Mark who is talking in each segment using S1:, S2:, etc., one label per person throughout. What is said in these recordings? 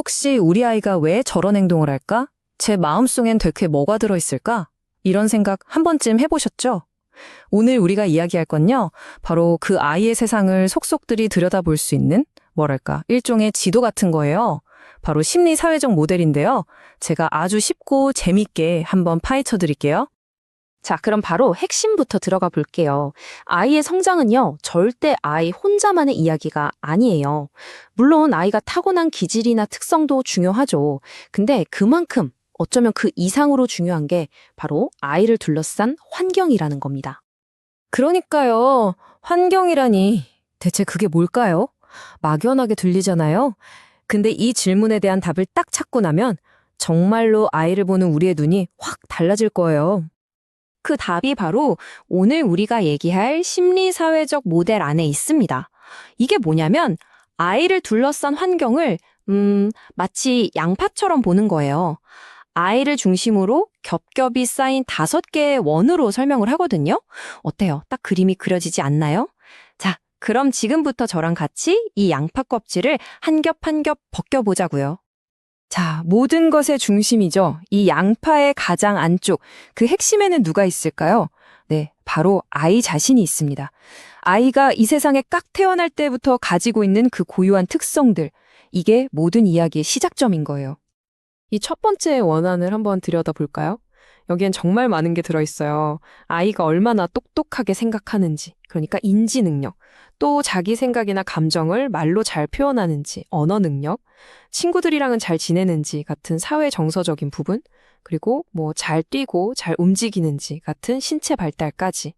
S1: 혹시 우리 아이가 왜 저런 행동을 할까? 제 마음속엔 대체 뭐가 들어있을까? 이런 생각 한 번쯤 해보셨죠? 오늘 우리가 이야기할 건요, 바로 그 아이의 세상을 속속들이 들여다볼 수 있는, 뭐랄까, 일종의 지도 같은 거예요. 바로 심리사회적 모델인데요. 제가 아주 쉽고 재밌게 한번 파헤쳐 드릴게요.
S2: 자, 그럼 바로 핵심부터 들어가 볼게요. 아이의 성장은요, 절대 아이 혼자만의 이야기가 아니에요. 물론 아이가 타고난 기질이나 특성도 중요하죠. 근데 그만큼 어쩌면 그 이상으로 중요한 게 바로 아이를 둘러싼 환경이라는 겁니다.
S1: 그러니까요, 환경이라니. 대체 그게 뭘까요? 막연하게 들리잖아요. 근데 이 질문에 대한 답을 딱 찾고 나면 정말로 아이를 보는 우리의 눈이 확 달라질 거예요.
S2: 그 답이 바로 오늘 우리가 얘기할 심리사회적 모델 안에 있습니다. 이게 뭐냐면 아이를 둘러싼 환경을 마치 양파처럼 보는 거예요. 아이를 중심으로 겹겹이 쌓인 5개의 원으로 설명을 하거든요. 어때요? 딱 그림이 그려지지 않나요? 자, 그럼 지금부터 저랑 같이 이 양파 껍질을 한 겹 한 겹 벗겨보자고요.
S1: 자, 모든 것의 중심이죠. 이 양파의 가장 안쪽, 그 핵심에는 누가 있을까요? 네, 바로 아이 자신이 있습니다. 아이가 이 세상에 깍 태어날 때부터 가지고 있는 그 고유한 특성들, 이게 모든 이야기의 시작점인 거예요. 이 첫 번째 원안을 한번 들여다볼까요? 여기엔 정말 많은 게 들어있어요. 아이가 얼마나 똑똑하게 생각하는지, 그러니까 인지 능력, 또 자기 생각이나 감정을 말로 잘 표현하는지, 언어 능력, 친구들이랑은 잘 지내는지 같은 사회 정서적인 부분, 그리고 잘 뛰고 잘 움직이는지 같은 신체 발달까지.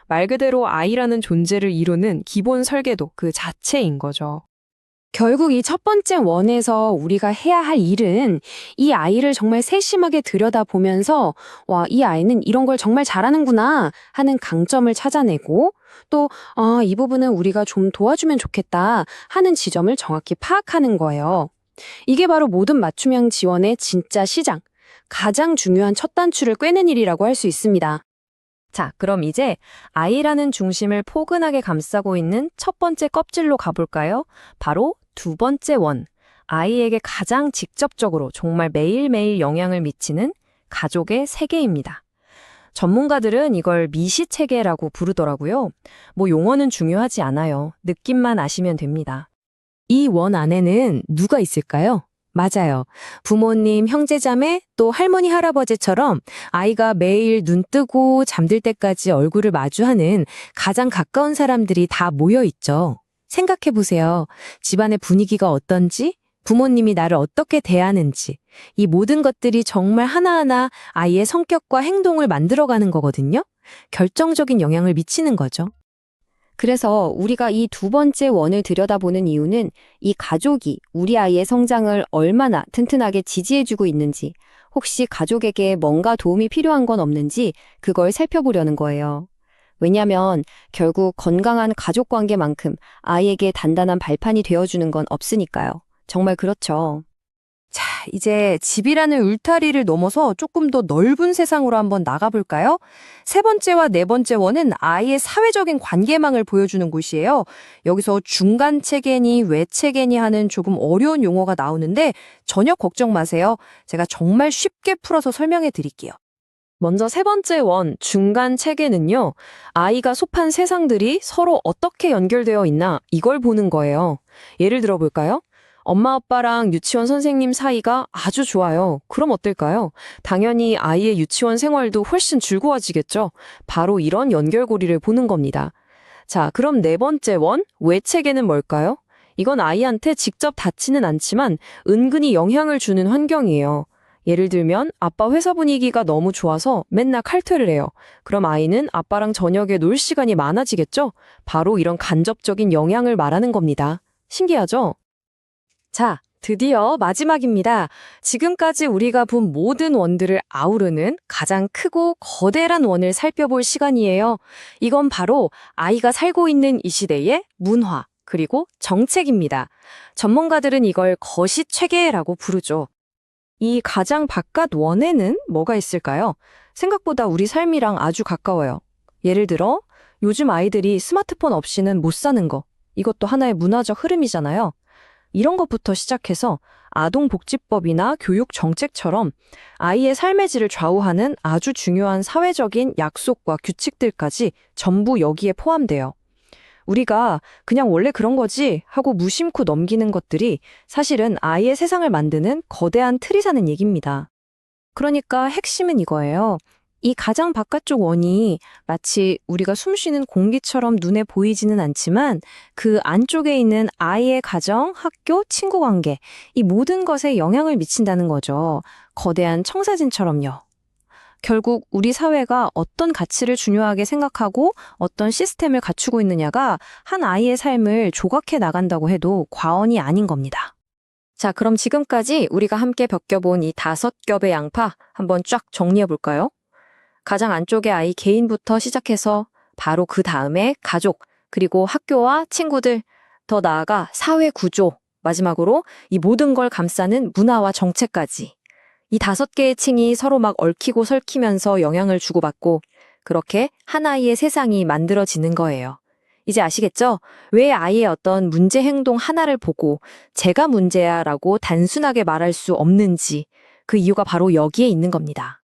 S1: 말 그대로 아이라는 존재를 이루는 기본 설계도 그 자체인 거죠.
S2: 결국 이 첫 번째 원에서 우리가 해야 할 일은 이 아이를 정말 세심하게 들여다보면서 와, 이 아이는 이런 걸 정말 잘하는구나 하는 강점을 찾아내고 또 이 부분은 우리가 좀 도와주면 좋겠다 하는 지점을 정확히 파악하는 거예요. 이게 바로 모든 맞춤형 지원의 진짜 시장, 가장 중요한 첫 단추를 꿰는 일이라고 할 수 있습니다.
S1: 자, 그럼 이제 아이라는 중심을 포근하게 감싸고 있는 첫 번째 껍질로 가볼까요? 바로 두 번째 원, 아이에게 가장 직접적으로 정말 매일매일 영향을 미치는 가족의 세계입니다. 전문가들은 이걸 미시체계라고 부르더라고요. 용어는 중요하지 않아요. 느낌만 아시면 됩니다. 이 원 안에는 누가 있을까요? 맞아요. 부모님, 형제자매, 또 할머니, 할아버지처럼 아이가 매일 눈 뜨고 잠들 때까지 얼굴을 마주하는 가장 가까운 사람들이 다 모여 있죠. 생각해 보세요. 집안의 분위기가 어떤지, 부모님이 나를 어떻게 대하는지, 이 모든 것들이 정말 하나하나 아이의 성격과 행동을 만들어가는 거거든요. 결정적인 영향을 미치는 거죠.
S2: 그래서 우리가 이 두 번째 원을 들여다보는 이유는 이 가족이 우리 아이의 성장을 얼마나 튼튼하게 지지해주고 있는지, 혹시 가족에게 뭔가 도움이 필요한 건 없는지 그걸 살펴보려는 거예요. 왜냐하면 결국 건강한 가족 관계만큼 아이에게 단단한 발판이 되어주는 건 없으니까요. 정말 그렇죠.
S1: 자, 이제 집이라는 울타리를 넘어서 조금 더 넓은 세상으로 한번 나가볼까요? 세 번째와 네 번째 원은 아이의 사회적인 관계망을 보여주는 곳이에요. 여기서 중간 체계니 외체계니 하는 조금 어려운 용어가 나오는데 전혀 걱정 마세요. 제가 정말 쉽게 풀어서 설명해 드릴게요. 먼저 세 번째 원, 중간 체계는요, 아이가 속한 세상들이 서로 어떻게 연결되어 있나 이걸 보는 거예요. 예를 들어 볼까요? 엄마 아빠랑 유치원 선생님 사이가 아주 좋아요. 그럼 어떨까요? 당연히 아이의 유치원 생활도 훨씬 즐거워지겠죠. 바로 이런 연결고리를 보는 겁니다. 자, 그럼 네 번째 원, 외체계는 뭘까요? 이건 아이한테 직접 닿지는 않지만 은근히 영향을 주는 환경이에요. 예를 들면 아빠 회사 분위기가 너무 좋아서 맨날 칼퇴를 해요. 그럼 아이는 아빠랑 저녁에 놀 시간이 많아지겠죠? 바로 이런 간접적인 영향을 말하는 겁니다. 신기하죠? 자, 드디어 마지막입니다. 지금까지 우리가 본 모든 원들을 아우르는 가장 크고 거대한 원을 살펴볼 시간이에요. 이건 바로 아이가 살고 있는 이 시대의 문화, 그리고 정책입니다. 전문가들은 이걸 거시체계라고 부르죠. 이 가장 바깥 원에는 뭐가 있을까요? 생각보다 우리 삶이랑 아주 가까워요. 예를 들어, 요즘 아이들이 스마트폰 없이는 못 사는 거. 이것도 하나의 문화적 흐름이잖아요. 이런 것부터 시작해서 아동복지법이나 교육정책처럼 아이의 삶의 질을 좌우하는 아주 중요한 사회적인 약속과 규칙들까지 전부 여기에 포함돼요. 우리가 그냥 원래 그런 거지 하고 무심코 넘기는 것들이 사실은 아이의 세상을 만드는 거대한 틀이라는 얘기입니다. 그러니까 핵심은 이거예요. 이 가장 바깥쪽 원이 마치 우리가 숨쉬는 공기처럼 눈에 보이지는 않지만 그 안쪽에 있는 아이의 가정, 학교, 친구 관계, 이 모든 것에 영향을 미친다는 거죠. 거대한 청사진처럼요. 결국 우리 사회가 어떤 가치를 중요하게 생각하고 어떤 시스템을 갖추고 있느냐가 한 아이의 삶을 조각해 나간다고 해도 과언이 아닌 겁니다. 자, 그럼 지금까지 우리가 함께 벗겨본 이 5겹의 양파 한번 쫙 정리해 볼까요? 가장 안쪽의 아이 개인부터 시작해서 바로 그 다음에 가족, 그리고 학교와 친구들, 더 나아가 사회 구조, 마지막으로 이 모든 걸 감싸는 문화와 정책까지. 이 5개의 층이 서로 막 얽히고 설키면서 영향을 주고받고 그렇게 한 아이의 세상이 만들어지는 거예요. 이제 아시겠죠? 왜 아이의 어떤 문제 행동 하나를 보고 제가 문제야 라고 단순하게 말할 수 없는지 그 이유가 바로 여기에 있는 겁니다.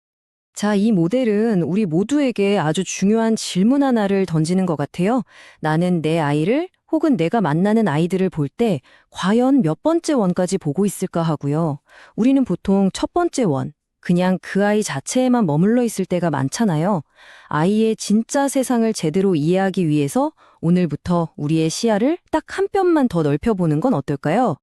S1: 자, 이 모델은 우리 모두에게 아주 중요한 질문 하나를 던지는 것 같아요. 나는 내 아이를 혹은 내가 만나는 아이들을 볼 때 과연 몇 번째 원까지 보고 있을까 하고요. 우리는 보통 첫 번째 원, 그냥 그 아이 자체에만 머물러 있을 때가 많잖아요. 아이의 진짜 세상을 제대로 이해하기 위해서 오늘부터 우리의 시야를 딱 한 뼘만 더 넓혀보는 건 어떨까요?